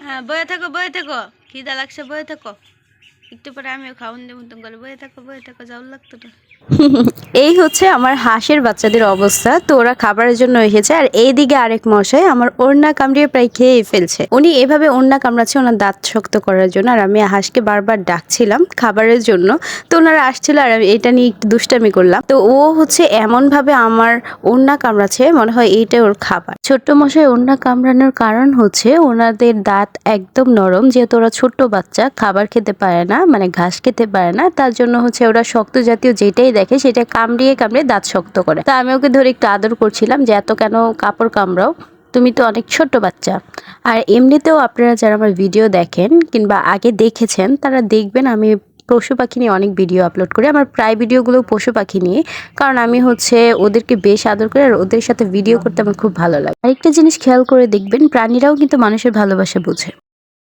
হ্যাঁ, বয়ে থাকো, বয়ে থাকো। খিদা লাগছে, বয়ে থাকো। একটু পরে আমিও খাওন দেবো তুমি করে। বয়ে থাকো, যাও লাগতো না। এই হচ্ছে আমার হাঁসের বাচ্চাদের অবস্থা। তো ওরা খাবারের জন্য এসেছে, আর এইদিকে আরেক মশাই আমার ওড়না কামড়িয়ে প্রায় খেয়ে ফেলছে। উনি এভাবে ওড়না কামড়াচ্ছে ওনার দাঁত শক্ত করার জন্য, আর আমি হাঁসকে বারবার ডাকছিলাম খাবারের জন্য। তো ওনারা আসছিল আর আমি এটা নিয়ে একটু দুষ্টামি করলাম। তো ও হচ্ছে এমন ভাবে আমার ওড়না কামড়াচ্ছে, মনে হয় এইটা ওর খাবার। ছোট্ট মশাই ওড়না কামড়ানোর কারণ হচ্ছে ওনাদের দাঁত একদম নরম, যেহেতু ওরা ছোট্ট বাচ্চা, খাবার খেতে পারে না, মানে ঘাস খেতে পারে না, তার জন্য হচ্ছে ওরা শক্ত জাতীয় যেটাই দেখে সেটা কামড়িয়ে কামড়িয়ে দাঁত শক্ত করে। তা আমি ওকে ধরে একটু আদর করছিলাম যে এত কেন কাপড় কামড়াও, তুমি তো অনেক ছোট্ট বাচ্চা। আর এমনিতেও আপনারা যারা আমার ভিডিও দেখেন কিংবা আগে দেখেছেন তারা দেখবেন আমি পশু পাখি নিয়ে অনেক ভিডিও আপলোড করি। আমার প্রায় ভিডিওগুলো পশু পাখি নিয়ে, কারণ আমি হচ্ছে ওদেরকে বেশ আদর করি আর ওদের সাথে ভিডিও করতে আমার খুব ভালো লাগে। আরেকটা জিনিস খেয়াল করে দেখবেন, প্রাণীরাও কিন্তু মানুষের ভালোবাসা বোঝে।